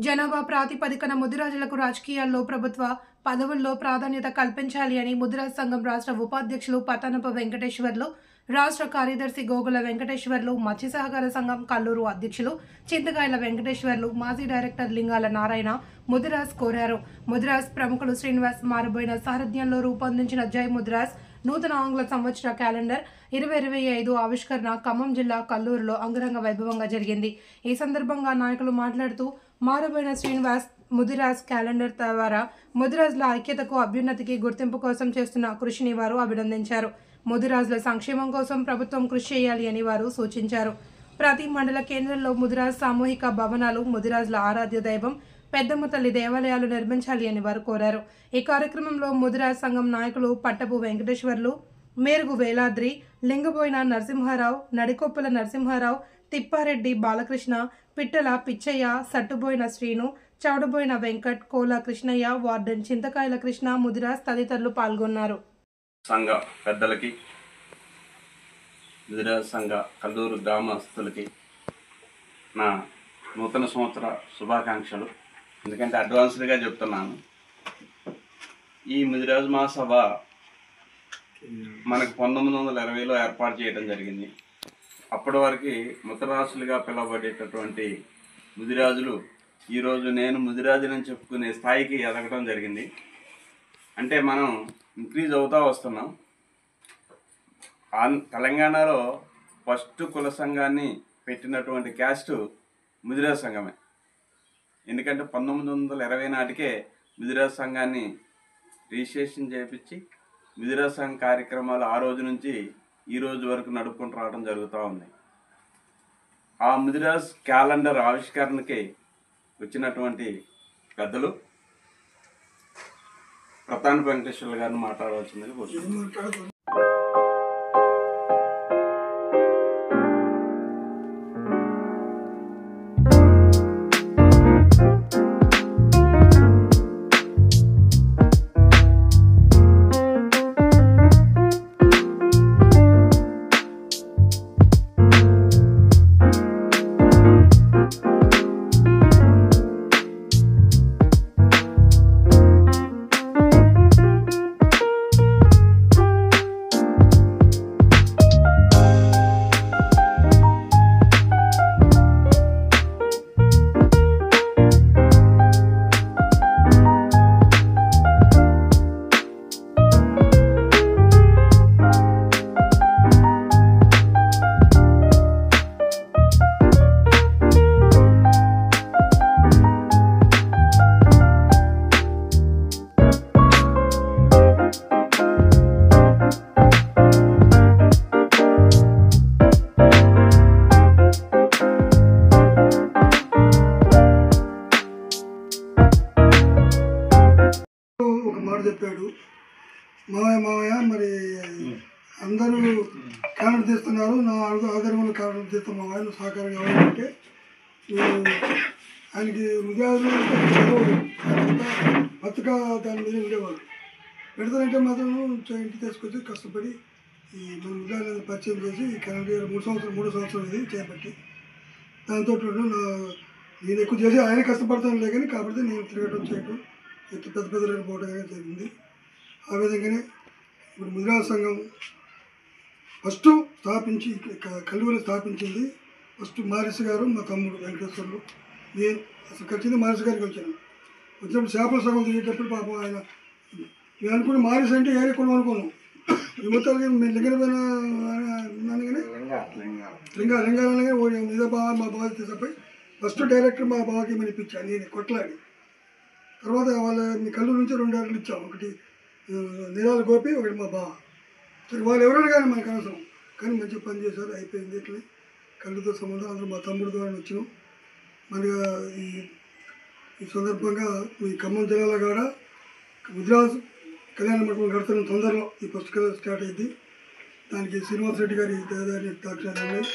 జనాభా ప్రాతిపదికన ముదిరాజులకు రాజకీయాల్లో ప్రభుత్వ పదవుల్లో ప్రాధాన్యత కల్పించాలి అని ముదిరాజ్ సంఘం రాష్ట్ర ఉపాధ్యక్షులు పతానప వెంకటేశ్వర్లు, రాష్ట్ర కార్యదర్శి గోగుల వెంకటేశ్వర్లు, మత్స్య సహకార సంఘం కల్లూరు అధ్యక్షులు చింతకాయల వెంకటేశ్వర్లు, మాజీ డైరెక్టర్ లింగాల నారాయణ ముదిరాజ్ కోరారు. ముదిరాజ్ ప్రముఖులు శ్రీనివాస్ మారబోయిన సారథ్యంలో రూపొందించిన జై ముదిరాజ్ నూతన ఆంగ్ల సంవత్సర క్యాలెండర్ 2025 ఆవిష్కరణ ఖమ్మం జిల్లా కల్లూరులో అంగరంగ వైభవంగా జరిగింది. ఈ సందర్భంగా నాయకులు మాట్లాడుతూ మారబోయిన శ్రీనివాస్ ముదిరాజ్ క్యాలెండర్ ద్వారా ముదిరాజ్ల ఐక్యతకు, అభ్యున్నతికి, గుర్తింపు కోసం చేస్తున్న కృషిని వారు అభినందించారు. ముదిరాజ్ల సంక్షేమం కోసం ప్రభుత్వం కృషి చేయాలి అని వారు సూచించారు. ప్రతి మండల కేంద్రంలో ముదిరాజ్ సామూహిక భవనాలు, ముదిరాజ్ల ఆరాధ్య దైవం పెద్దమ్మ తల్లి దేవాలయాలు నిర్మించాలి అని వారు కోరారు. ఈ కార్యక్రమంలో ముదిరాజ్ సంఘం నాయకులు పట్టపు వెంకటేశ్వర్లు, మేరుగు వేలాద్రి, లింగబోయిన నరసింహారావు, నడికొప్పుల నరసింహారావు, తిప్పారెడ్డి బాలకృష్ణ, పిట్టల పిచ్చయ్య, సట్టుబోయిన శ్రీను, చౌడబోయిన వెంకట్, కోల కృష్ణయ్య, వార్డెన్ చింతకాయల కృష్ణ, ముదిరాజ్ తదితరులు పాల్గొన్నారు. సంఘ పెద్దలకి, ముదిరాజ్ సంఘ కల్లూరు గ్రామస్తులకి నా నూతన సంవత్సర శుభాకాంక్షలు. ఎందుకంటే అడ్వాన్స్డ్గా చెప్తున్నాను. ఈ ముదిరాజ్ మహాసభ మనకు 1920లో ఏర్పాటు చేయడం జరిగింది. అప్పటి వరకు ముతరాజులుగా పిలువబడేటటువంటి ముదిరాజులు ఈరోజు నేను ముదిరాజులని చెప్పుకునే స్థాయికి ఎదగడం జరిగింది. అంటే మనం ఇంక్రీజ్ అవుతూ వస్తున్నాం. తెలంగాణలో ఫస్ట్ కుల సంఘాన్ని పెట్టినటువంటి క్యాస్ట్ ముదిరాజ్ సంఘమే. ఎందుకంటే 1920 నాటికే ముదిరాజ్ సంఘాన్ని రిజిస్ట్రేషన్ చేయించి ముదిరాజ్ సంఘ కార్యక్రమాలు ఆ రోజు నుంచి ఈ రోజు వరకు నడుపుకుంటూ రావడం జరుగుతూ ఉంది. ఆ ముదిరాజ్ క్యాలెండర్ ఆవిష్కరణకి వచ్చినటువంటి పెద్దలు పతానప వెంకటేశ్వర్లు గారిని మాట్లాడవలసిందని కోరుతున్నాను. చెప్పాడు మావయ్య మరి అందరూ క్యాలెండర్ తీస్తున్నారు, నా ఆధారంలో క్యాలెండర్ తీస్తాం మావయ్య సహకారం కావాలంటే ఆయనకి ముదిరాజులు బతుక దాని మీద ఉండేవాళ్ళు. పెడతారంటే మాత్రం ఇంటికి తీసుకొచ్చి కష్టపడి ఈ మన ముదిరాజులను పరిచయం చేసి ఈ క్యాలెండర్ 3 సంవత్సరం ఇది చేపట్టి దాంతో నేను ఎక్కువ చేసి ఆయన కష్టపడతాను లే కానీ కాబట్టి నేను తిరగడం చేయటం పెద్ద పెద్దలకు పోవడం కానీ జరిగింది. ఆ విధంగానే ఇప్పుడు ముదిరాజ్ సంఘం ఫస్ట్ స్థాపించి కల్లూరు స్థాపించింది ఫస్ట్ మారిస్ గారు, మా తమ్ముడు వెంకటేశ్వర్లు. నేను అసలు కలిసింది మారిస్ గారికి వచ్చినప్పుడు చేపల సగం తిరిగేటప్పుడు పాపం ఆయన నేను అనుకుని మారిస్ అంటే ఏరే కులం అనుకున్నాం. ఈ మొత్తాలకి మేము లింగపోయినా ఉన్నాను కానీ లింగాలనే ఇదే బాగా మా బాగా తీసుకుపోయి ఫస్ట్ డైరెక్టర్ మా బావకి వినిపించాను నేను కొట్లాడి. తర్వాత మీ కల్లూరు నుంచి 2 డైరెక్టర్లు ఇచ్చాము, ఒకటి నిరాల గోపి, ఒకటి మా బావ. సరే వాళ్ళు ఎవరైనా కానీ మనకు అవసరం కానీ మంచిగా పని చేశారు, అయిపోయింది. ఇట్లా కళ్ళుతో సంబంధం అందరూ మా తమ్ముడు ద్వారా వచ్చినాం. మనగా ఈ సందర్భంగా మీ ఖమ్మం జిల్లాలో కూడా ముదిరాజ్ కళ్యాణ మండపం కడుతున్న తొందరలో ఈ పుస్తకాలు స్టార్ట్ అయింది. దానికి శ్రీనివాస్ రెడ్డి గారి దాక్షాలు ఉన్నాయి.